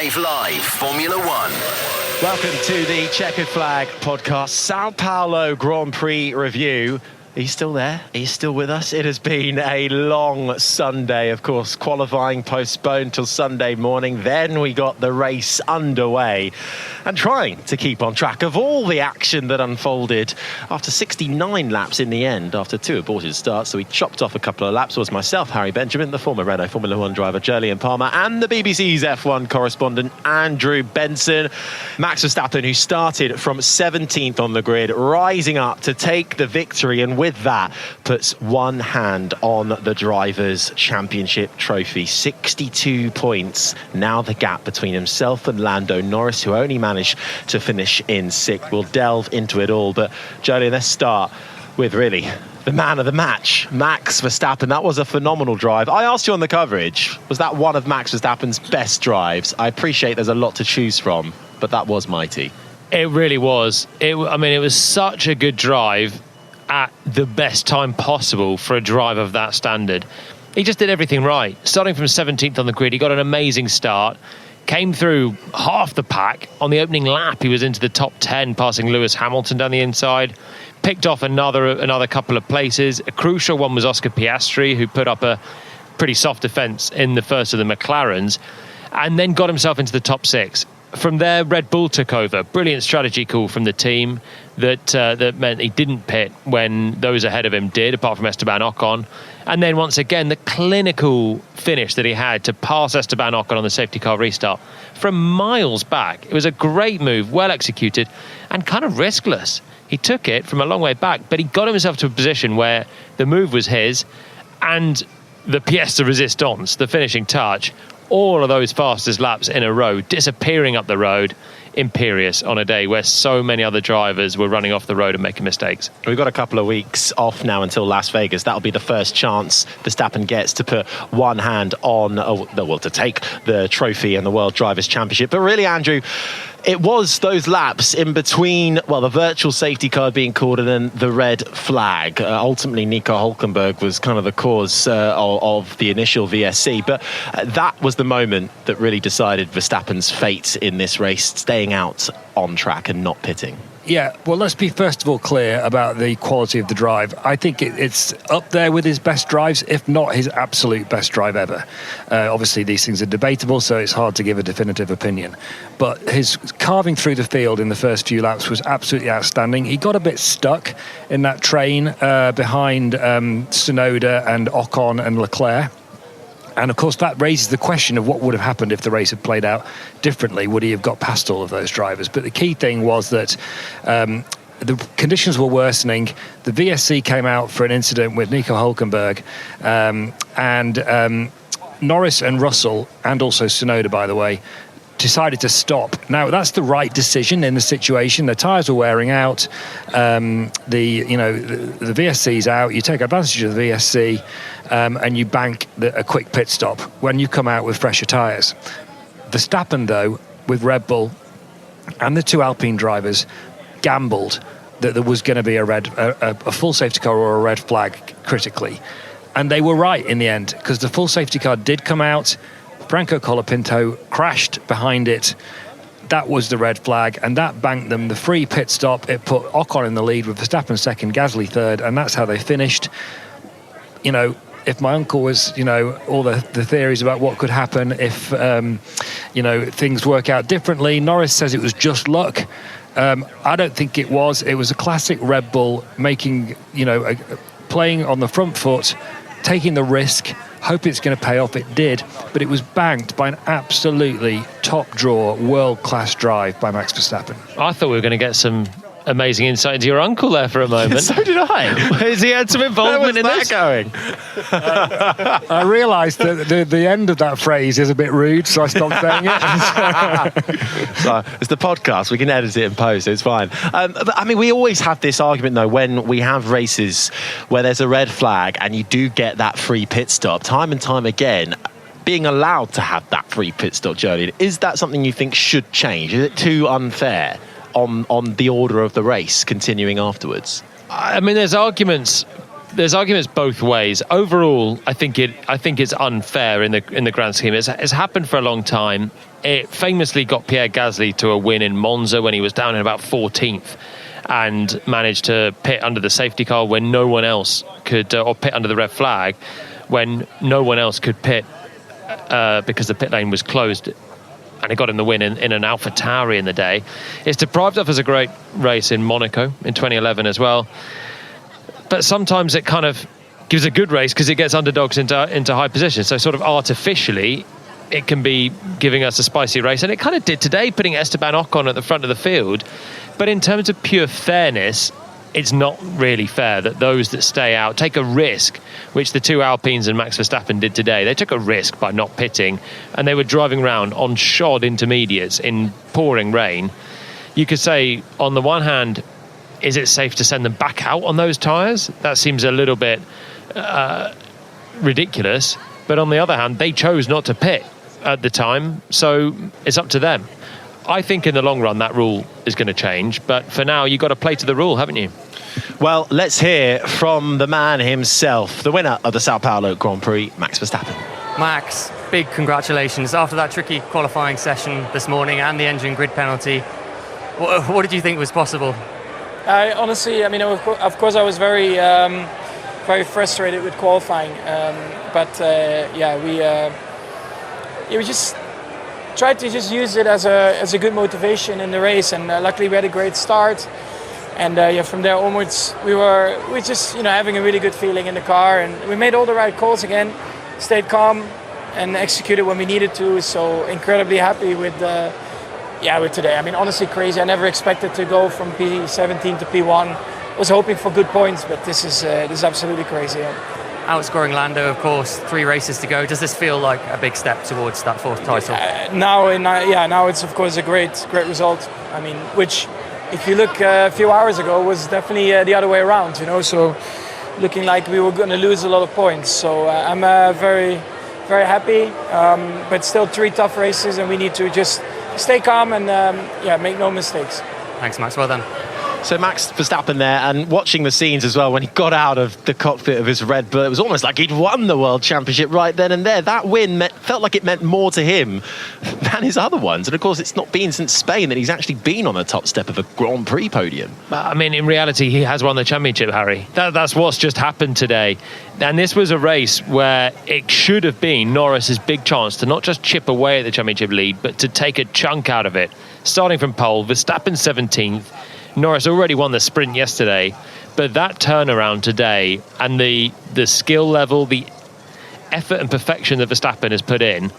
Live Formula One. Welcome to the Chequered Flag podcast, Sao Paulo Grand Prix review. He's still there. He's still with us. It has been a long Sunday, of course, qualifying postponed till Sunday morning. Then we got the race underway and trying to keep on track of all the action that unfolded after 69 laps in the end, after two aborted starts. So we chopped off a couple of laps. It was myself, Harry Benjamin, the former Renault Formula One driver, Jolyon Palmer, and the BBC's F1 correspondent, Andrew Benson. Max Verstappen, who started from 17th on the grid, rising up to take the victory, and with that, puts one hand on the Drivers' Championship trophy. 62 points. Now the gap between himself and Lando Norris, who only managed to finish in sixth. We'll delve into it all. But, Jolyon, let's start with really the man of the match, Max Verstappen. That was a phenomenal drive. I asked you on the coverage, was that one of Max Verstappen's best drives? I appreciate there's a lot to choose from, but that was mighty. It really was. It was such a good drive at the best time possible for a drive of that standard. He just did everything right. Starting from 17th on the grid, he got an amazing start, came through half the pack. On the opening lap, he was into the top 10, passing Lewis Hamilton down the inside, picked off another couple of places. A crucial one was Oscar Piastri, who put up a pretty soft defence in the first of the McLarens, and then got himself into the top six. From there, Red Bull took over. Brilliant strategy call from the team that meant he didn't pit when those ahead of him did, apart from Esteban Ocon. And then once again, the clinical finish that he had to pass Esteban Ocon on the safety car restart from miles back. It was a great move, well executed, and kind of riskless. He took it from a long way back, but he got himself to a position where the move was his, and the pièce de résistance, the finishing touch, all of those fastest laps in a row, disappearing up the road, imperious on a day where so many other drivers were running off the road and making mistakes. We've got a couple of weeks off now until Las Vegas. That'll be the first chance Verstappen gets to put one hand on, to take the trophy and the World Drivers' Championship. But really, Andrew, it was those laps in between, the virtual safety car being called and then the red flag. Ultimately, Nico Hülkenberg was kind of the cause of the initial VSC. But that was the moment that really decided Verstappen's fate in this race, staying out on track and not pitting. Yeah, well, let's be first of all clear about the quality of the drive. I think it's up there with his best drives, if not his absolute best drive ever. Obviously, these things are debatable, so it's hard to give a definitive opinion. But his carving through the field in the first few laps was absolutely outstanding. He got a bit stuck in that train behind Tsunoda and Ocon and Leclerc. And of course, that raises the question of what would have happened if the race had played out differently. Would he have got past all of those drivers? But the key thing was that the conditions were worsening. The VSC came out for an incident with Nico Hülkenberg, and Norris and Russell, and also Tsunoda, by the way, decided to stop. Now, that's the right decision in the situation. The tyres were wearing out. The VSC's out. You take advantage of the VSC and you bank a quick pit stop when you come out with fresher tyres. Verstappen, though, with Red Bull and the two Alpine drivers, gambled that there was going to be a full safety car or a red flag critically. And they were right in the end, because the full safety car did come out. Franco Colapinto crashed behind it. That was the red flag, and that banked them the free pit stop. It put Ocon in the lead with Verstappen second, Gasly third, and that's how they finished. If my uncle was, all the theories about what could happen if, things work out differently. Norris says it was just luck. I don't think it was. It was a classic Red Bull making, playing on the front foot, taking the risk, hope it's going to pay off. It did, but it was banked by an absolutely top-draw, world-class drive by Max Verstappen. I thought we were going to get some amazing insight into your uncle there for a moment. So did I. Has he had some involvement in this? Going? I realised that the end of that phrase is a bit rude, so I stopped saying it. So it's the podcast. We can edit it and post. It's fine. But we always have this argument, though, when we have races where there's a red flag and you do get that free pit stop, time and time again, being allowed to have that free pit stop, Jolyon, is that something you think should change? Is it too unfair on the order of the race continuing afterwards? There's arguments there's arguments both ways. Overall, I think it's unfair in the grand scheme. It's happened for a long time. It famously got Pierre Gasly to a win in Monza when he was down in about 14th and managed to pit under the safety car when no one else could, or pit under the red flag when no one else could pit because the pit lane was closed. And it got him the win in an AlphaTauri in the day. It's deprived of us a great race in Monaco in 2011 as well. But sometimes it kind of gives a good race because it gets underdogs into high positions. So sort of artificially, it can be giving us a spicy race. And it kind of did today, putting Esteban Ocon at the front of the field. But in terms of pure fairness, it's not really fair that those that stay out take a risk, which the two Alpines and Max Verstappen did today. They took a risk by not pitting, and they were driving around on shod intermediates in pouring rain. You could say, on the one hand, is it safe to send them back out on those tyres? That seems a little bit ridiculous. But on the other hand, they chose not to pit at the time, so it's up to them. I think in the long run that rule is going to change, but for now you've got to play to the rule, haven't you? Well, let's hear from the man himself, the winner of the Sao Paulo Grand Prix, Max Verstappen. Max, big congratulations. After that tricky qualifying session this morning and the engine grid penalty, what did you think was possible? Honestly, I mean, of course, I was very frustrated with qualifying, we just tried to just use it as a good motivation in the race, and luckily we had a great start, and from there onwards we were just having a really good feeling in the car, and we made all the right calls again, stayed calm and executed when we needed to. So incredibly happy with today. I mean, honestly crazy. I never expected to go from P17 to P1. I was hoping for good points, but this is absolutely crazy. Outscoring Lando, of course, 3 races to go. Does this feel like a big step towards that 4th title? Now it's of course a great result. I mean, which if you look a few hours ago was definitely the other way around. So looking like we were going to lose a lot of points. So I'm very, very happy. But still 3 tough races, and we need to just stay calm and make no mistakes. Thanks, Max. Well done. So Max Verstappen there, and watching the scenes as well when he got out of the cockpit of his Red Bull, it was almost like he'd won the World Championship right then and there. That win felt like it meant more to him than his other ones. And of course, it's not been since Spain that he's actually been on the top step of a Grand Prix podium. I mean, in reality, he has won the championship, Harry. That's what's just happened today. And this was a race where it should have been Norris's big chance to not just chip away at the championship lead, but to take a chunk out of it. Starting from pole, Verstappen 17th. Norris already won the sprint yesterday, but that turnaround today and the skill level, the effort and perfection that Verstappen has put in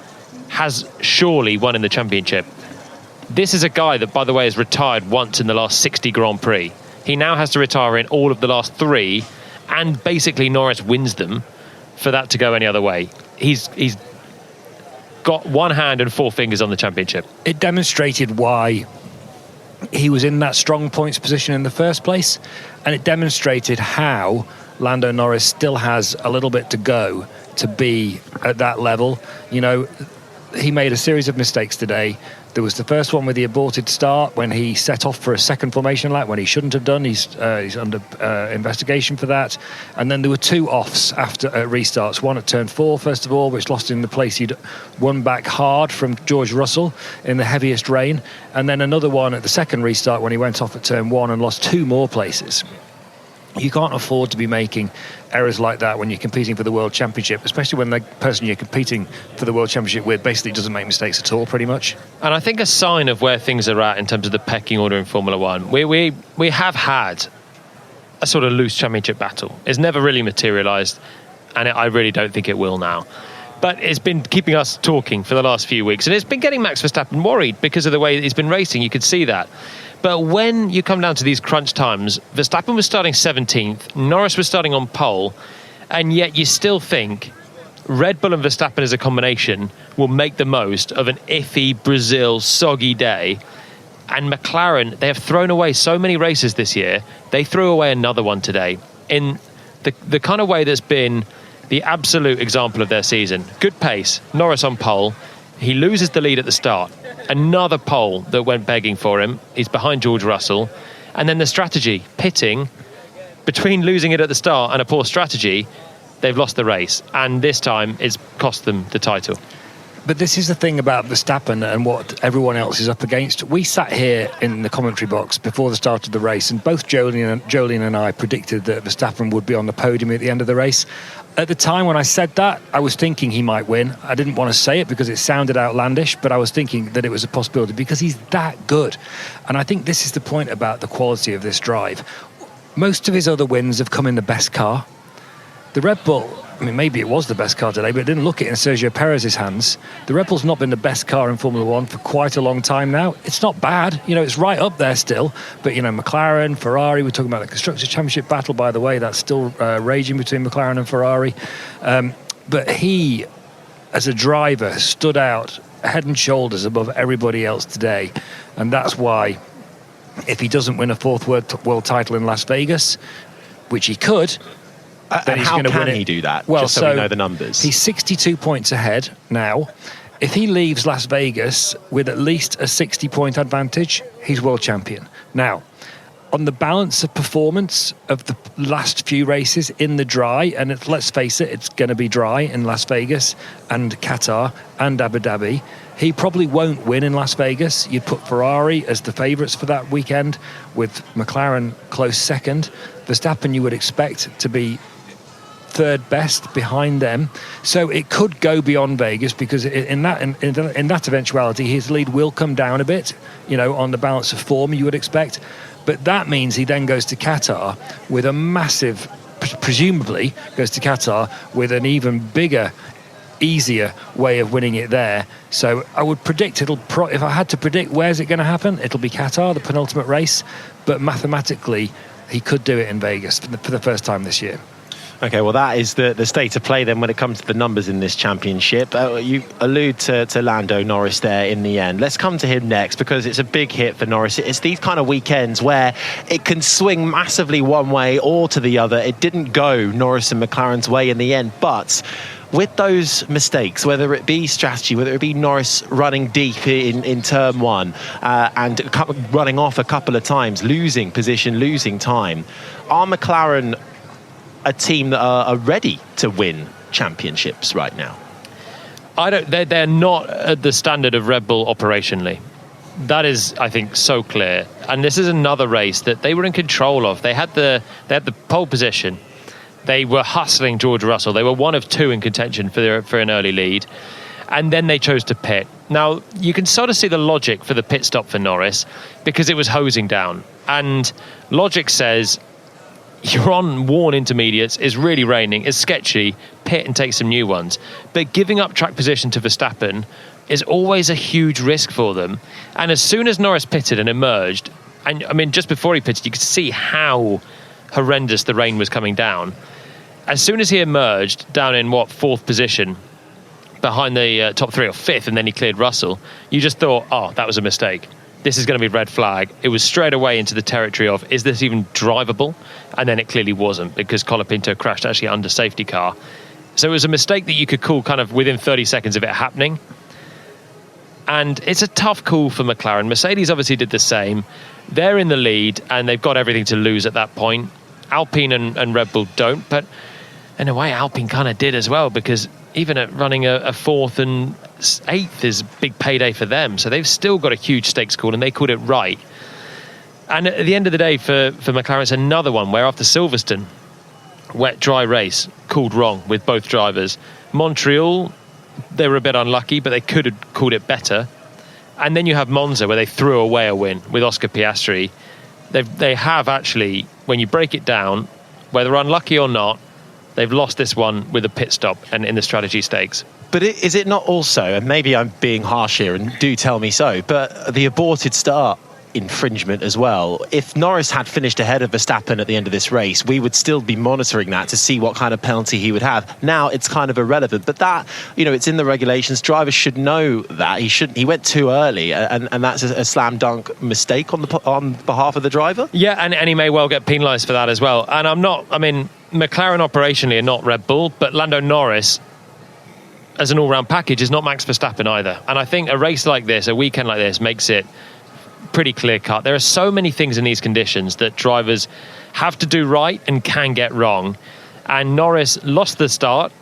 has surely won in the championship. This is a guy that, by the way, has retired once in the last 60 Grand Prix. He now has to retire in all of the last 3, and basically Norris wins them for that to go any other way. He's got one hand and 4 fingers on the championship. It demonstrated why he was in that strong points position in the first place, and it demonstrated how Lando Norris still has a little bit to go to be at that level. He made a series of mistakes today. There was the first one with the aborted start when he set off for a second formation lap when he shouldn't have done. He's under investigation for that. And then there were 2 offs after restarts. One at turn 4, first of all, which lost him the place he'd won back hard from George Russell in the heaviest rain. And then another one at the second restart when he went off at turn 1 and lost 2 more places. You can't afford to be making errors like that when you're competing for the World Championship, especially when the person you're competing for the World Championship with basically doesn't make mistakes at all, pretty much. And I think a sign of where things are at in terms of the pecking order in Formula One, we have had a sort of loose championship battle. It's never really materialised, and I really don't think it will now. But it's been keeping us talking for the last few weeks, and it's been getting Max Verstappen worried because of the way he's been racing. You could see that. But when you come down to these crunch times, Verstappen was starting 17th, Norris was starting on pole, and yet you still think Red Bull and Verstappen as a combination will make the most of an iffy Brazil soggy day. And McLaren, they have thrown away so many races this year. They threw away another one today in the kind of way that's been the absolute example of their season. Good pace, Norris on pole. He loses the lead at the start. Another pole that went begging for him. He's behind George Russell. And then the strategy, pitting, between losing it at the start and a poor strategy, they've lost the race. And this time, it's cost them the title. But this is the thing about Verstappen and what everyone else is up against. We sat here in the commentary box before the start of the race, and both Jolene and I predicted that Verstappen would be on the podium at the end of the race. At the time when I said that, I was thinking he might win. I didn't want to say it because it sounded outlandish, but I was thinking that it was a possibility because he's that good. And I think this is the point about the quality of this drive. Most of his other wins have come in the best car. The Red Bull, I mean, maybe it was the best car today, but it didn't look it in Sergio Perez's hands. The Red Bull's not been the best car in Formula One for quite a long time now. It's not bad. It's right up there still. But, McLaren, Ferrari, we're talking about the Constructors' Championship battle, by the way. That's still raging between McLaren and Ferrari. But he, as a driver, stood out head and shoulders above everybody else today. And that's why, if he doesn't win a fourth world title in Las Vegas, which he could... And how can he do that? Well, just so we know the numbers. He's 62 points ahead now. If he leaves Las Vegas with at least a 60-point advantage, he's world champion. Now, on the balance of performance of the last few races in the dry, and let's face it, it's going to be dry in Las Vegas and Qatar and Abu Dhabi, he probably won't win in Las Vegas. You'd put Ferrari as the favourites for that weekend, with McLaren close second. Verstappen you would expect to be third best behind them, so it could go beyond Vegas because in that eventuality his lead will come down a bit, on the balance of form you would expect. But that means he then goes to Qatar with a massive, presumably goes to Qatar with an even bigger, easier way of winning it there. So I would predict if I had to predict where's it going to happen, it'll be Qatar, the penultimate race. But mathematically he could do it in Vegas for the first time this year. Okay, well, that is the state of play then when it comes to the numbers in this championship. You allude to Lando Norris there in the end. Let's come to him next because it's a big hit for Norris. It's these kind of weekends where it can swing massively one way or to the other. It didn't go Norris and McLaren's way in the end, but with those mistakes, whether it be strategy, whether it be Norris running deep in turn one and running off a couple of times, losing position, losing time, are McLaren a team that are ready to win championships right now? They're not at the standard of Red Bull operationally. That is, I think, so clear. And this is another race that they were in control of. They had the pole position. They were hustling George Russell. They were one of two in contention for an early lead. And then they chose to pit. Now, you can sort of see the logic for the pit stop for Norris because it was hosing down. And logic says, you're on worn intermediates, it's really raining, it's sketchy, pit and take some new ones. But giving up track position to Verstappen is always a huge risk for them. And as soon as Norris pitted and emerged, and I mean, just before he pitted, you could see how horrendous the rain was coming down. As soon as he emerged down in fourth position, behind the top three or fifth, and then he cleared Russell, you just thought, oh, that was a mistake. This is going to be red flag. It was straight away into the territory of, is this even drivable? And then it clearly wasn't because Colapinto crashed actually under safety car. So it was a mistake that you could call kind of within 30 seconds of it happening. And it's a tough call for McLaren. Mercedes obviously did the same. They're in the lead and they've got everything to lose at that point. Alpine and Red Bull don't, but in a way Alpine kind of did as well because even at running a fourth and eighth is big payday for them. So they've still got a huge stakes call and they called it right. And at the end of the day for McLaren, it's another one where after Silverstone, wet, dry race, called wrong with both drivers. Montreal, they were a bit unlucky, but they could have called it better. And then you have Monza where they threw away a win with Oscar Piastri. They have actually, when you break it down, whether unlucky or not, they've lost this one with a pit stop and in the strategy stakes. But is it not also, and maybe I'm being harsh here and do tell me so, but the aborted start infringement as well? If Norris had finished ahead of Verstappen at the end of this race, we would still be monitoring that to see what kind of penalty he would have. Now it's kind of irrelevant, but that, it's in the regulations. Drivers should know that he went too early, and that's a slam dunk mistake on behalf of the driver. Yeah, and he may well get penalised for that as well. And McLaren operationally are not Red Bull, but Lando Norris as an all-round package is not Max Verstappen either. And I think a race like this, a weekend like this, makes it pretty clear cut. There are so many things in these conditions that drivers have to do right and can get wrong. And Norris lost the start,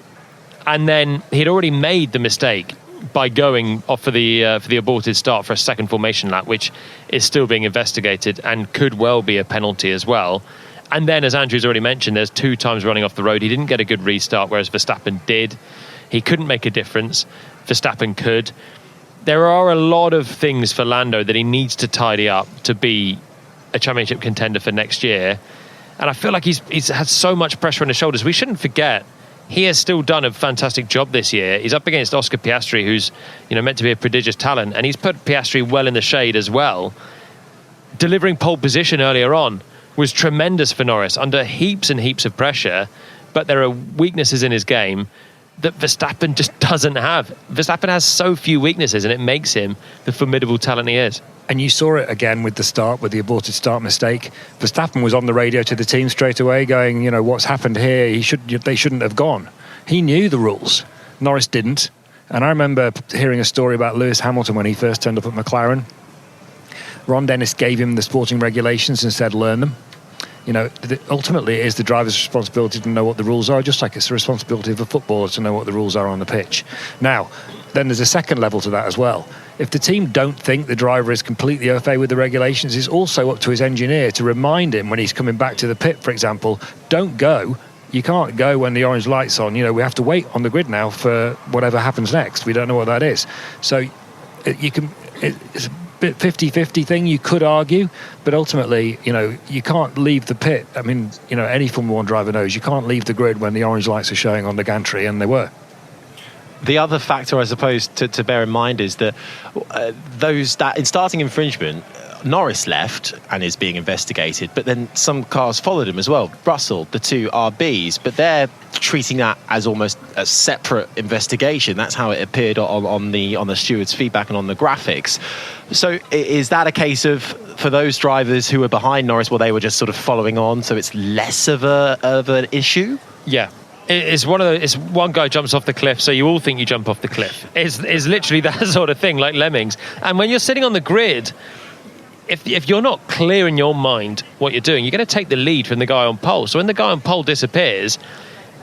and then he'd already made the mistake by going off for the aborted start for a second formation lap, which is still being investigated and could well be a penalty as well. And then, as Andrew's already mentioned, there's 2 times running off the road. He didn't get a good restart, whereas Verstappen did. He couldn't make a difference. Verstappen could. There are a lot of things for Lando that he needs to tidy up to be a championship contender for next year. And I feel like he's had so much pressure on his shoulders. We shouldn't forget, he has still done a fantastic job this year. He's up against Oscar Piastri, who's meant to be a prodigious talent, and he's put Piastri well in the shade as well. Delivering pole position earlier on was tremendous for Norris under heaps and heaps of pressure, but there are weaknesses in his game that Verstappen just doesn't have. Verstappen has so few weaknesses, and it makes him the formidable talent he is. And you saw it again with the start, with the aborted start mistake. Verstappen was on the radio to the team straight away going, what's happened here? They shouldn't have gone. He knew the rules. Norris didn't. And I remember hearing a story about Lewis Hamilton when he first turned up at McLaren. Ron Dennis gave him the sporting regulations and said, learn them. Ultimately it is the driver's responsibility to know what the rules are, just like it's the responsibility of a footballer to know what the rules are on the pitch. Now, then there's a second level to that as well. If the team don't think the driver is completely au fait with the regulations, it's also up to his engineer to remind him when he's coming back to the pit, for example, don't go. You can't go when the orange light's on. We have to wait on the grid now for whatever happens next. We don't know what that is. So it's a bit 50-50 thing, you could argue, but ultimately, you can't leave the pit. I mean, any Formula 1 driver knows you can't leave the grid when the orange lights are showing on the gantry, and they were. The other factor, I suppose, to bear in mind is that that in starting infringement, Norris left and is being investigated, but then some cars followed him as well. Russell, the 2 RBs, but they're treating that as almost a separate investigation. That's how it appeared on the steward's feedback and on the graphics. So is that a case of, for those drivers who were behind Norris, well, they were just sort of following on, so it's less of an issue? Yeah. It's one guy jumps off the cliff, so you all think you jump off the cliff. It's literally that sort of thing, like lemmings. And when you're sitting on the grid, if you're not clear in your mind what you're doing, you're going to take the lead from the guy on pole. So when the guy on pole disappears,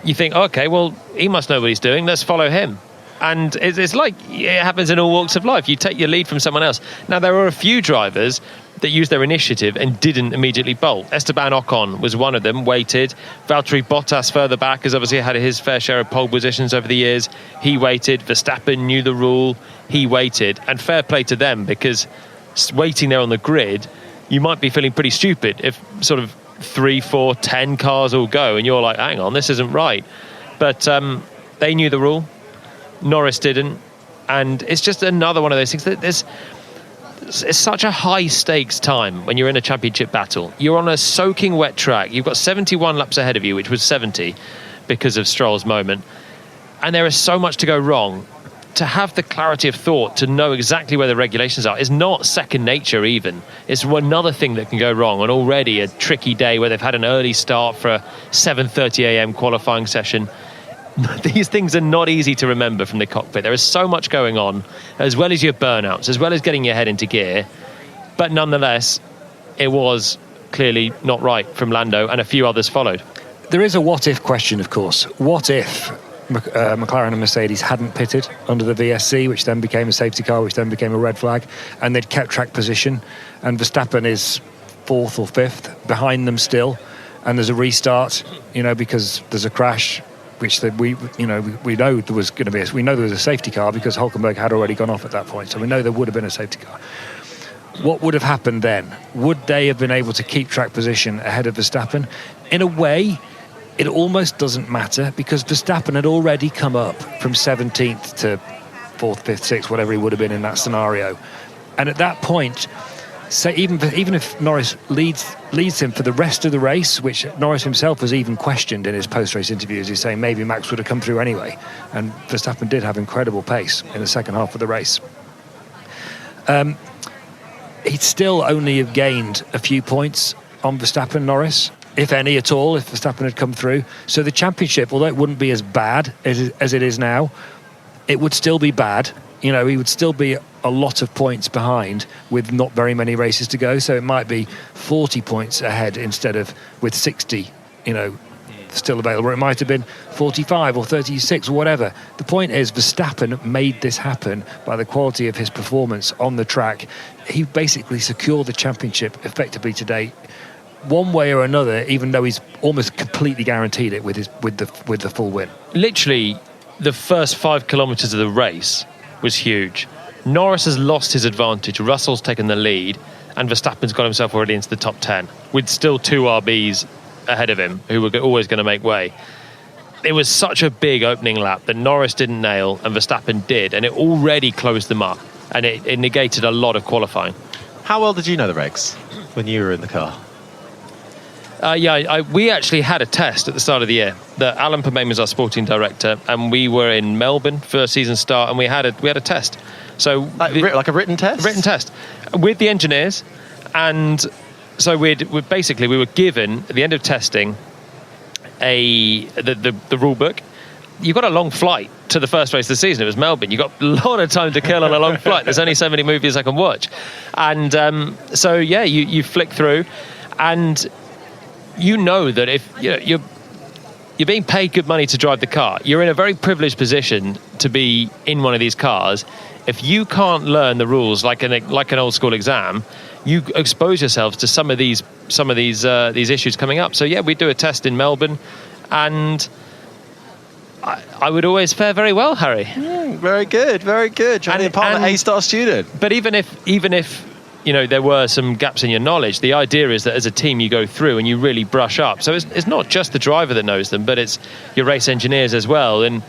you think, okay, well, he must know what he's doing. Let's follow him. And it's like it happens in all walks of life. You take your lead from someone else. Now, there are a few drivers that used their initiative and didn't immediately bolt. Esteban Ocon was one of them, waited. Valtteri Bottas further back has obviously had his fair share of pole positions over the years. He waited. Verstappen knew the rule. He waited. And fair play to them, because waiting there on the grid, you might be feeling pretty stupid if sort of 3, 4, 10 cars all go and you're like, hang on, this isn't right. But they knew the rule. Norris didn't, and it's just another one of those things that it's such a high stakes time when you're in a championship battle. You're on a soaking wet track. You've got 71 laps ahead of you, which was 70 because of Stroll's moment, and there is so much to go wrong. To have the clarity of thought to know exactly where the regulations are is not second nature even. It's another thing that can go wrong on already a tricky day where they've had an early start for a 7:30 a.m. qualifying session. These things are not easy to remember from the cockpit. There is so much going on, as well as your burnouts, as well as getting your head into gear. But nonetheless, it was clearly not right from Lando, and a few others followed. There is a what-if question, of course. What if McLaren and Mercedes hadn't pitted under the VSC, which then became a safety car, which then became a red flag, and they'd kept track position, and Verstappen is 4th or 5th behind them still, and there's a restart, because there's a crash, which we know there was going to be. We know there was a safety car because Hülkenberg had already gone off at that point, so we know there would have been a safety car. What would have happened then? Would they have been able to keep track position ahead of Verstappen? In a way, it almost doesn't matter, because Verstappen had already come up from 17th to 4th, 5th, 6th, whatever he would have been in that scenario. And at that point, so even if Norris leads him for the rest of the race, which Norris himself was even questioned in his post-race interviews, he's saying maybe Max would have come through anyway. And Verstappen did have incredible pace in the second half of the race. He'd still only have gained a few points on Verstappen, Norris, if any at all, if Verstappen had come through. So the championship, although it wouldn't be as bad as it is now, it would still be bad. He would still be a lot of points behind with not very many races to go. So it might be 40 points ahead instead of with 60, still available. It might have been 45 or 36 or whatever. The point is Verstappen made this happen by the quality of his performance on the track. He basically secured the championship effectively today, one way or another, even though he's almost completely guaranteed it with the full win. Literally, the first 5 kilometres of the race was huge. Norris has lost his advantage. Russell's taken the lead, and Verstappen's got himself already into the top 10 with still 2 RBs ahead of him who were always going to make way. It was such a big opening lap that Norris didn't nail and Verstappen did, and it already closed them up, and it negated a lot of qualifying. How well did you know the regs when you were in the car? We actually had a test at the start of the year. Alan Permain was our sporting director, and we were in Melbourne for season start, and we had a test. So like a written test? Written test with the engineers, and so we were given at the end of testing the rule book. You got a long flight to the first race of the season. It was Melbourne. You got a lot of time to kill on a long flight. There's only so many movies I can watch, and you flick through, and you know that if you're being paid good money to drive the car, you're in a very privileged position to be in one of these cars. If you can't learn the rules like an old school exam, you expose yourselves to some of these issues coming up. So we do a test in Melbourne, and I would always fare very well, Harry. Very good, very good. Trying to be part of an A-star student. But even if there were some gaps in your knowledge, the idea is that as a team you go through and you really brush up. So it's not just the driver that knows them, but it's your race engineers as well, and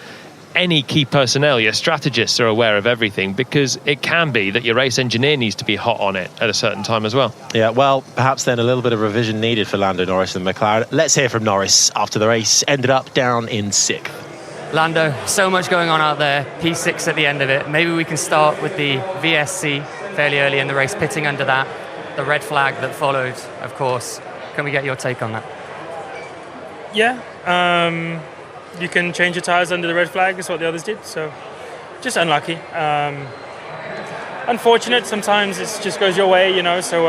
any key personnel, your strategists are aware of everything, because it can be that your race engineer needs to be hot on it at a certain time as well. Yeah, well, perhaps then a little bit of revision needed for Lando Norris and McLaren. Let's hear from Norris after the race. Ended up down in 6th. Lando, so much going on out there, P6 at the end of it. Maybe we can start with the VSC fairly early in the race, pitting under that, the red flag that followed, of course. Can we get your take on that? Yeah, you can change your tyres under the red flag, is what the others did, so just unlucky. Unfortunate, sometimes it just goes your way, so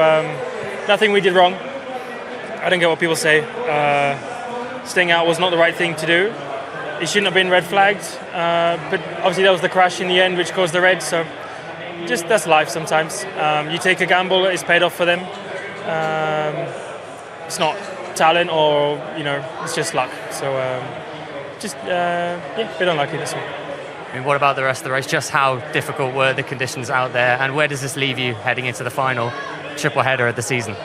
nothing we did wrong. I don't get what people say. Staying out was not the right thing to do. It shouldn't have been red flagged, but obviously that was the crash in the end which caused the red, so just that's life sometimes. You take a gamble, it's paid off for them. It's not talent or, it's just luck. So a bit unlucky this one. I mean, what about the rest of the race? Just how difficult were the conditions out there, and where does this leave you heading into the final triple header of the season?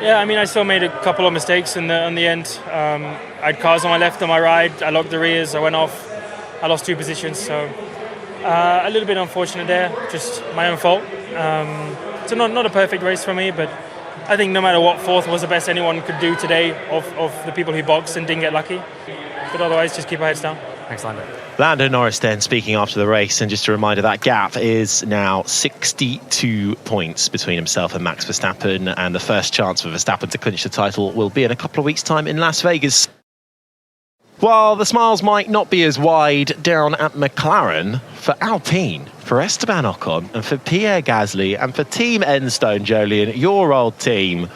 Yeah, I mean, I still made a couple of mistakes in the end. I had cars on my left and my right. I locked the rears. I went off. I lost 2 positions. So a little bit unfortunate there. Just my own fault. So not a perfect race for me, but I think no matter what, 4th was the best anyone could do today of the people who boxed and didn't get lucky. But otherwise, just keep our heads down. Thanks, Lando. Lando Norris then speaking after the race, and just a reminder that gap is now 62 points between himself and Max Verstappen, and the first chance for Verstappen to clinch the title will be in a couple of weeks' time in Las Vegas. While the smiles might not be as wide down at McLaren, for Alpine, for Esteban Ocon and for Pierre Gasly and for Team Enstone, Jolien, your old team,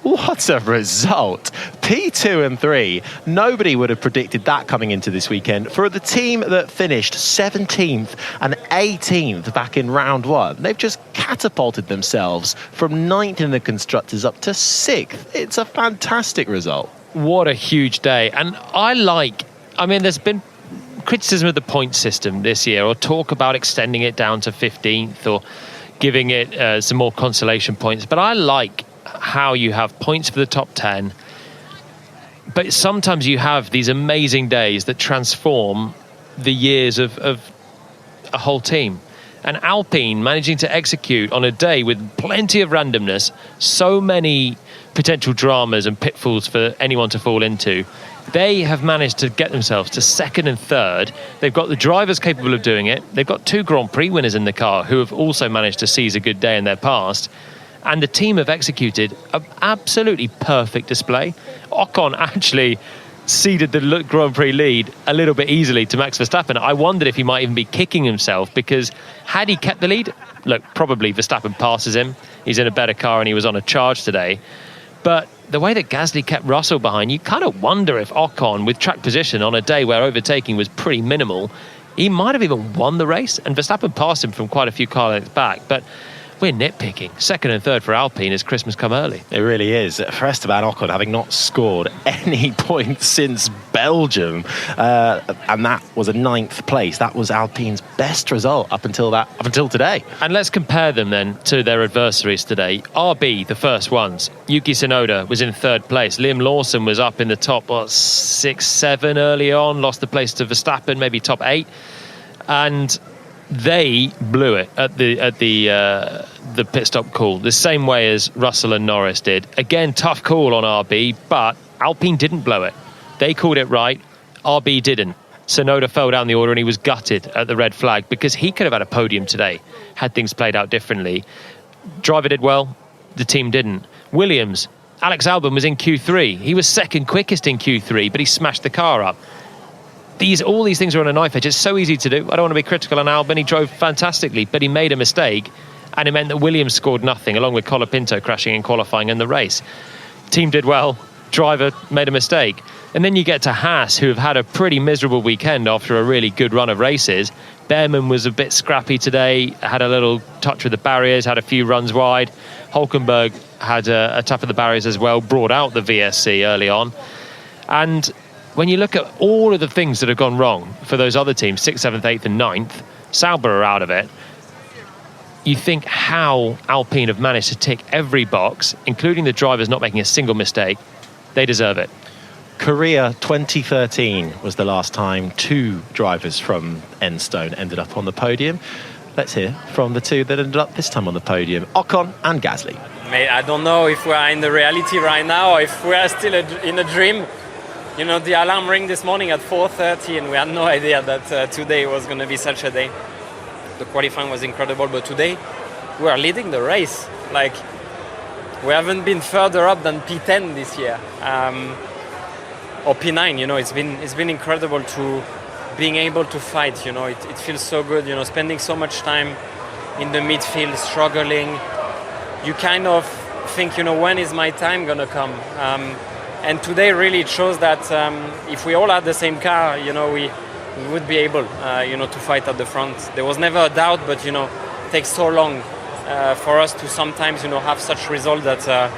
what a result. P2 and 3. Nobody would have predicted that coming into this weekend. For the team that finished 17th and 18th back in round 1, they've just catapulted themselves from 9th in the Constructors up to 6th. It's a fantastic result. What a huge day. And there's been criticism of the point system this year, or talk about extending it down to 15th or giving it some more consolation points. But I like how you have points for the top 10, but sometimes you have these amazing days that transform the years of a whole team. And Alpine managing to execute on a day with plenty of randomness, so many potential dramas and pitfalls for anyone to fall into, they have managed to get themselves to 2nd and 3rd. They've got the drivers capable of doing it. They've got 2 Grand Prix winners in the car who have also managed to seize a good day in their past. And the team have executed an absolutely perfect display. Ocon actually ceded the Grand Prix lead a little bit easily to Max Verstappen. I wondered if he might even be kicking himself, because had he kept the lead, look, probably Verstappen passes him. He's in a better car and he was on a charge today. But the way that Gasly kept Russell behind, you kind of wonder if Ocon, with track position on a day where overtaking was pretty minimal, he might have even won the race. And Verstappen passed him from quite a few car lengths back. But we're nitpicking. Second and third for Alpine as Christmas come early. It really is. For Esteban Ocon, having not scored any points since Belgium, and that was a 9th place. That was Alpine's best result up until today. And let's compare them then to their adversaries today. RB, the first ones. Yuki Tsunoda was in 3rd place. Liam Lawson was up in the top 6, 7 early on, lost the place to Verstappen, maybe top 8. And they blew it at the pit stop call, the same way as Russell and Norris did. Again, tough call on RB, but Alpine didn't blow it. They called it right. RB didn't. Tsunoda fell down the order and he was gutted at the red flag, because he could have had a podium today had things played out differently. Driver did well, the team didn't. Williams, Alex Albon was in Q3. He was second quickest in Q3, but he smashed the car up. All these things are on a knife edge. It's so easy to do. I don't want to be critical on Albon. He drove fantastically, but he made a mistake, and it meant that Williams scored nothing, along with Colapinto crashing in qualifying and the race. Team did well. Driver made a mistake. And then you get to Haas, who have had a pretty miserable weekend after a really good run of races. Behrman was a bit scrappy today, had a little touch with the barriers, had a few runs wide. Hulkenberg had a tap at the barriers as well, brought out the VSC early on. And when you look at all of the things that have gone wrong for those other teams, 6th, 7th, 8th and 9th, Sauber are out of it. You think how Alpine have managed to tick every box, including the drivers not making a single mistake. They deserve it. Korea 2013 was the last time 2 drivers from Enstone ended up on the podium. Let's hear from the 2 that ended up this time on the podium, Ocon and Gasly. Mate, I don't know if we are in the reality right now or if we are still in a dream. You know, the alarm rang this morning at 4:30 and we had no idea that today was going to be such a day. The qualifying was incredible, but today we are leading the race. Like, we haven't been further up than P10 this year, or P9. You know, it's been incredible to being able to fight. You know, it feels so good. You know, spending so much time in the midfield, struggling. You kind of think, you know, when is my time gonna come? And today really it shows that if we all had the same car, you know, we would be able, you know, to fight at the front. There was never a doubt, but, you know, it takes so long for us to sometimes, you know, have such result that,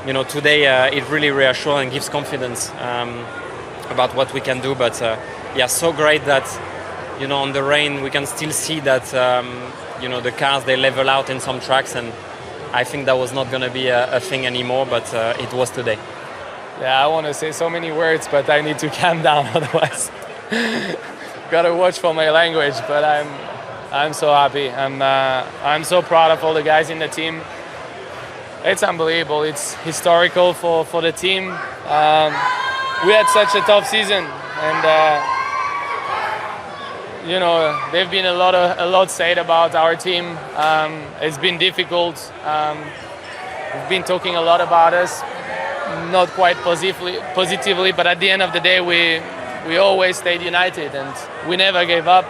you know, today it really reassures and gives confidence about what we can do. But, yeah, so great that, you know, on the rain we can still see that, you know, the cars, they level out in some tracks, and I think that was not going to be a thing anymore, but it was today. Yeah, I want to say so many words, but I need to calm down, otherwise gotta watch for my language. But I'm so happy. I'm so proud of all the guys in the team. It's unbelievable. It's historical for the team. We had such a tough season, and you know, there've been a lot said about our team. It's been difficult. We've been talking a lot about us, not quite positively, but at the end of the day, we always stayed united and we never gave up.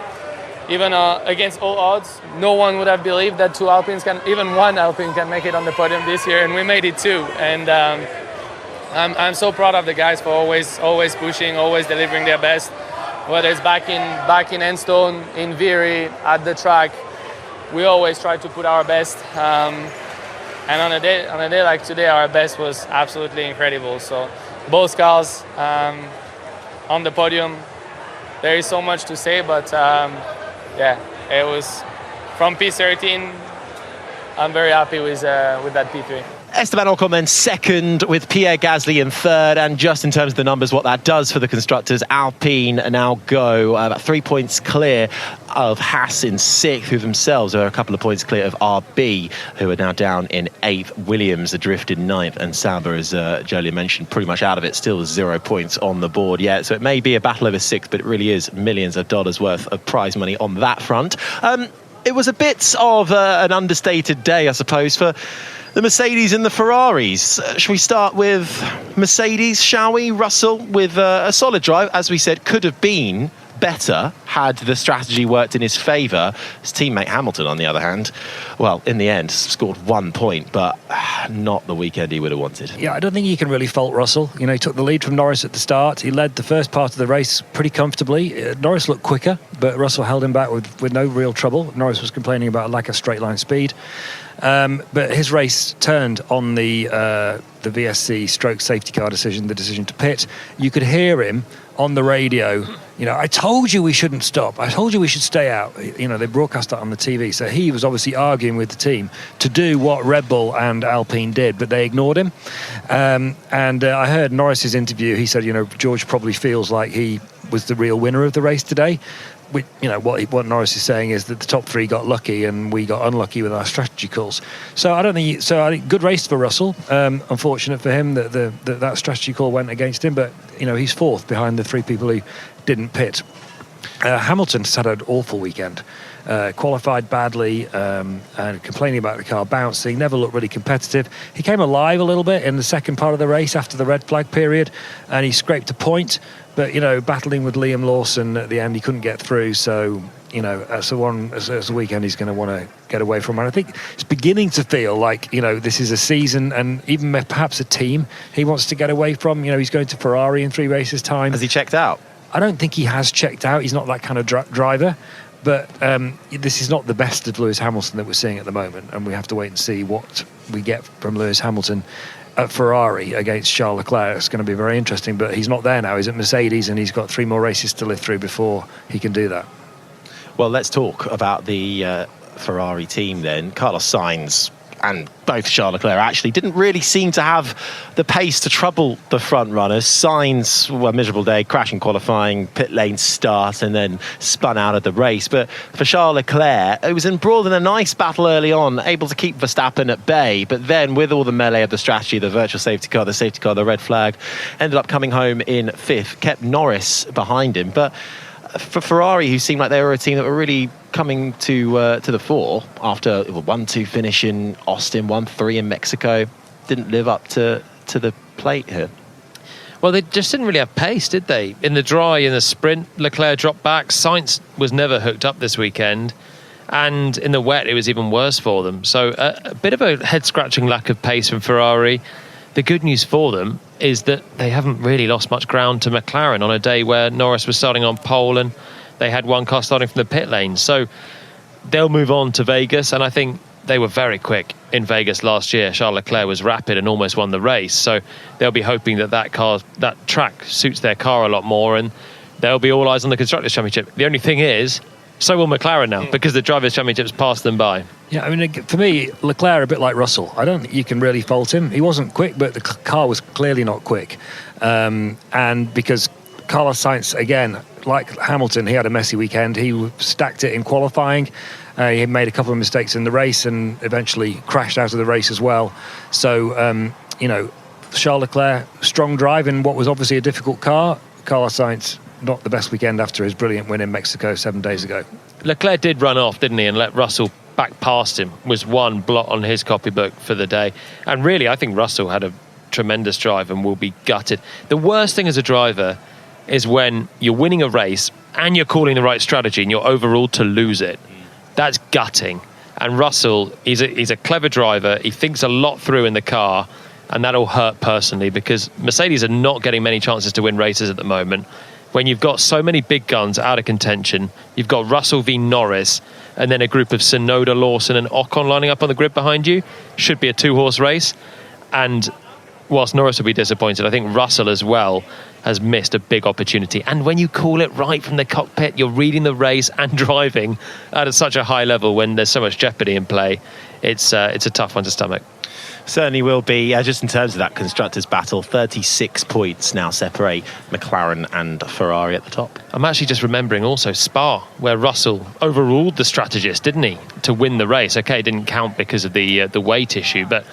Even against all odds, no one would have believed that even one Alpine can make it on the podium this year, and we made it too. And I'm so proud of the guys for always pushing, always delivering their best. Whether it's back in Enstone, in Viry, at the track, we always try to put our best. And on a day like today, our best was absolutely incredible. So both cars on the podium. There is so much to say, but yeah, it was from P13. I'm very happy with that P3. Esteban Ocon then second, with Pierre Gasly in third. And just in terms of the numbers, what that does for the constructors, Alpine now go about 3 points clear of Haas in sixth, who themselves are a couple of points clear of RB, who are now down in eighth. Williams adrift in ninth, and Sauber, as Jolien mentioned, pretty much out of it. Still 0 points on the board yet. So it may be a battle over sixth, but it really is millions of dollars worth of prize money on that front. it was a bit of an understated day, I suppose, for the Mercedes and the Ferraris. Shall we start with Mercedes, shall we? Russell with a solid drive, as we said, could have been better had the strategy worked in his favour. His teammate Hamilton, on the other hand, well, in the end, scored 1 point, but not the weekend he would have wanted. Yeah, I don't think you can really fault Russell. You know, he took the lead from Norris at the start. He led the first part of the race pretty comfortably. Norris looked quicker, but Russell held him back with no real trouble. Norris was complaining about a lack of straight line speed. But his race turned on the VSC stroke safety car decision, the decision to pit. You could hear him on the radio, you know, I told you we shouldn't stop. I told you we should stay out. You know, they broadcast that on the TV. So he was obviously arguing with the team to do what Red Bull and Alpine did, but they ignored him. And I heard Norris's interview. He said, you know, George probably feels like he was the real winner of the race today. You know, what Norris is saying is that the top three got lucky and we got unlucky with our strategy calls. So I think good race for Russell. Unfortunate for him that that strategy call went against him, but you know, he's fourth behind the three people who didn't pit. Hamilton's had an awful weekend. Qualified badly and complaining about the car bouncing, never looked really competitive. He came alive a little bit in the second part of the race after the red flag period, and he scraped a point, but you know, battling with Liam Lawson at the end, he couldn't get through. So you know, as a weekend he's going to want to get away from. And I think it's beginning to feel like, you know, this is a season and even perhaps a team he wants to get away from. You know, he's going to Ferrari in 3 races time. Has he checked out? I don't think he has checked out. He's not that kind of driver. But this is not the best of Lewis Hamilton that we're seeing at the moment, and we have to wait and see what we get from Lewis Hamilton at Ferrari against Charles Leclerc. It's going to be very interesting, but he's not there now. He's at Mercedes, and he's got 3 more races to live through before he can do that. Well, let's talk about the Ferrari team then. Carlos Sainz and both Charles Leclerc actually didn't really seem to have the pace to trouble the front runners. Sainz, well, a miserable day, crashing qualifying, pit lane start, and then spun out of the race. But for Charles Leclerc, it was embroiled in a nice battle early on, able to keep Verstappen at bay. But then with all the melee of the strategy, the virtual safety car, the red flag, ended up coming home in 5th, kept Norris behind him. But for Ferrari, who seemed like they were a team that were really coming to the fore after a 1-2 finish in Austin, 1-3 in Mexico, didn't live up to the plate here. Well, they just didn't really have pace, did they? In the dry, in the sprint, Leclerc dropped back. Sainz was never hooked up this weekend. And in the wet, it was even worse for them. So a bit of a head-scratching lack of pace from Ferrari. The good news for them is that they haven't really lost much ground to McLaren on a day where Norris was starting on pole and they had one car starting from the pit lane. So they'll move on to Vegas, and I think they were very quick in Vegas last year. Charles Leclerc was rapid and almost won the race. So they'll be hoping that track suits their car a lot more, and they'll be all eyes on the Constructors' Championship. The only thing is, so will McLaren now, because the Drivers' Championship's passed them by. Yeah, I mean, for me, Leclerc a bit like Russell. I don't think you can really fault him. He wasn't quick, but the car was clearly not quick. And because Carlos Sainz, again, like Hamilton, he had a messy weekend. He stacked it in qualifying. He made a couple of mistakes in the race and eventually crashed out of the race as well. So, you know, Charles Leclerc, strong drive in what was obviously a difficult car. Carlos Sainz, not the best weekend after his brilliant win in Mexico 7 days ago. Leclerc did run off, didn't he, and let Russell back past him. Was one blot on his copybook for the day. And really, I think Russell had a tremendous drive and will be gutted. The worst thing as a driver is when you're winning a race and you're calling the right strategy and you're overruled to lose it. That's gutting. And Russell, he's a clever driver. He thinks a lot through in the car, and that'll hurt personally because Mercedes are not getting many chances to win races at the moment. When you've got so many big guns out of contention, you've got Russell v Norris, and then a group of Tsunoda, Lawson and Ocon lining up on the grid behind you. Should be a 2-horse race. And whilst Norris will be disappointed, I think Russell as well has missed a big opportunity. And when you call it right from the cockpit, you're reading the race and driving at such a high level when there's so much jeopardy in play. It's a tough one to stomach. Certainly will be. Just in terms of that constructors' battle, 36 points now separate McLaren and Ferrari at the top. I'm actually just remembering also Spa, where Russell overruled the strategist, didn't he, to win the race. Okay, it didn't count because of the weight issue, but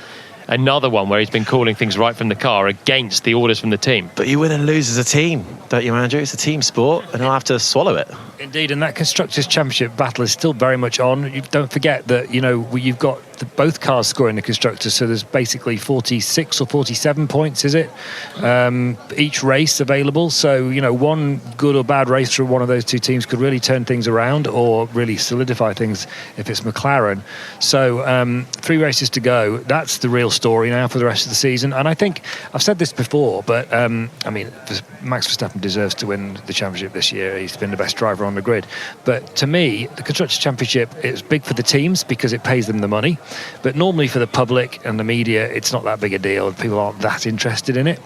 another one where he's been calling things right from the car against the orders from the team. But you win and lose as a team, don't you, Andrew? It's a team sport, and he'll have to swallow it. Indeed, and that Constructors' Championship battle is still very much on. You don't forget that, you've got both cars scoring the Constructors, so there's basically 46 or 47 points, is it? Each race available. So, one good or bad race for one of those two teams could really turn things around or really solidify things if it's McLaren. So, 3 races to go. That's the real story now for the rest of the season. And I think, I've said this before, but, Max Verstappen deserves to win the championship this year. He's been the best driver on the grid. But to me, the Constructors' Championship is big for the teams because it pays them the money. But normally for the public and the media, it's not that big a deal. People aren't that interested in it.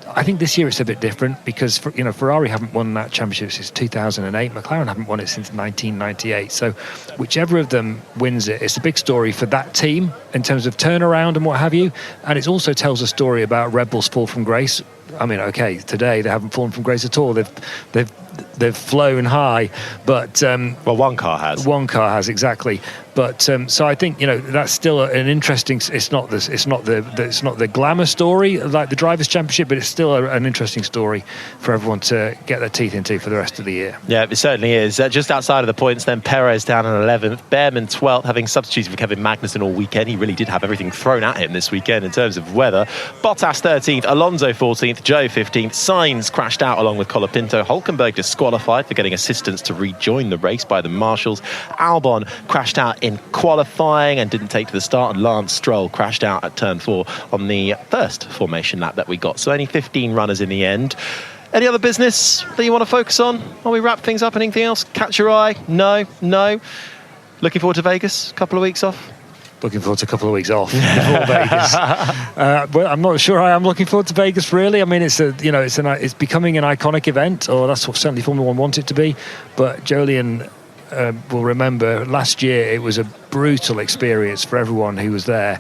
I think this year it's a bit different because Ferrari haven't won that championship since 2008. McLaren haven't won it since 1998. So whichever of them wins it, it's a big story for that team in terms of turnaround and what have you. And it also tells a story about Red Bull's fall from grace. Today they haven't fallen from grace at all. They've flown high, but one car has. One car has, exactly. But so I think that's still an interesting. It's not the glamour story like the Drivers' Championship, but it's still an interesting story for everyone to get their teeth into for the rest of the year. Yeah, it certainly is. Just outside of the points, then Perez down in 11th, Behrman 12th, having substituted for Kevin Magnussen all weekend. He really did have everything thrown at him this weekend in terms of weather. Bottas 13th, Alonso 14th, Joe 15th. Sainz crashed out along with Colapinto. Hulkenberg disqualified for getting assistance to rejoin the race by the marshals. Albon crashed out in qualifying and didn't take to the start, and Lance Stroll crashed out at turn 4 on the first formation lap that we got. So only 15 runners in the end. Any other business that you want to focus on while we wrap things up? Anything else catch your eye? No. Looking forward to Vegas? A couple of weeks off? Looking forward to a couple of weeks off before Vegas. Well, I'm not sure I am looking forward to Vegas, really. I mean, it's becoming an iconic event, or that's what certainly Formula One wants it to be. But Jolyon will remember last year it was a brutal experience for everyone who was there.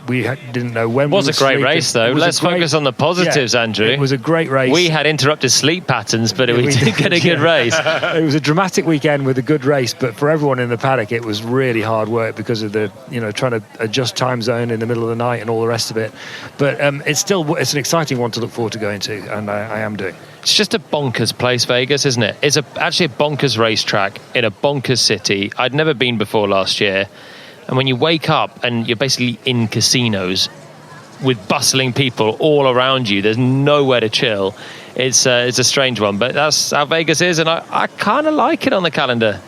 We didn't know when. It was a great race, though. Let's focus on the positives, Andrew. It was a great race. We had interrupted sleep patterns, but we did get a good race. It was a dramatic weekend with a good race, but for everyone in the paddock, it was really hard work because of the trying to adjust time zone in the middle of the night and all the rest of it. But it's an exciting one to look forward to going to, and I am doing. It's just a bonkers place, Vegas, isn't it? It's actually a bonkers racetrack in a bonkers city. I'd never been before last year. And when you wake up and you're basically in casinos with bustling people all around you, there's nowhere to chill. It's a strange one, but that's how Vegas is, and I kind of like it on the calendar.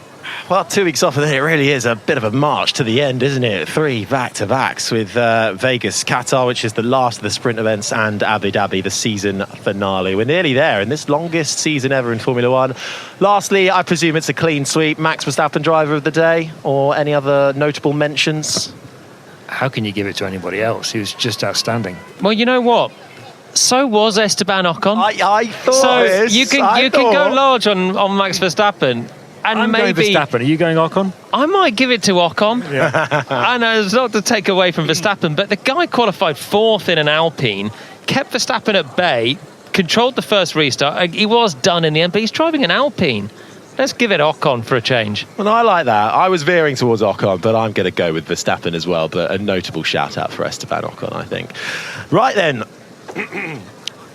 Well, 2 weeks off of it really is a bit of a march to the end, isn't it? 3 back-to-backs with Vegas, Qatar, which is the last of the sprint events, and Abu Dhabi, the season finale. We're nearly there in this longest season ever in Formula One. Lastly, I presume it's a clean sweep. Max Verstappen, driver of the day, or any other notable mentions? How can you give it to anybody else? He was just outstanding. Well, you know what? So was Esteban Ocon. I thought so. You can go large on Max Verstappen. And I'm maybe going Verstappen. Are you going Ocon? I might give it to Ocon. Yeah. I know it's not to take away from Verstappen, but the guy qualified 4th in an Alpine, kept Verstappen at bay, controlled the first restart. He was done in the end, but he's driving an Alpine. Let's give it Ocon for a change. Well, I like that. I was veering towards Ocon, but I'm going to go with Verstappen as well. But a notable shout out for Esteban Ocon, I think. Right then.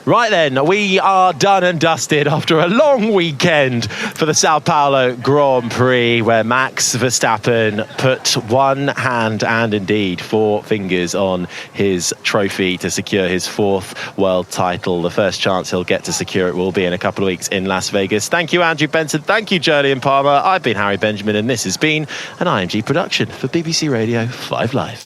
Right then, we are done and dusted after a long weekend for the Sao Paulo Grand Prix, where Max Verstappen put one hand and indeed 4 fingers on his trophy to secure his 4th world title. The first chance he'll get to secure it will be in a couple of weeks in Las Vegas. Thank you, Andrew Benson. Thank you, Jolyon Palmer. I've been Harry Benjamin, and this has been an IMG production for BBC Radio 5 Live.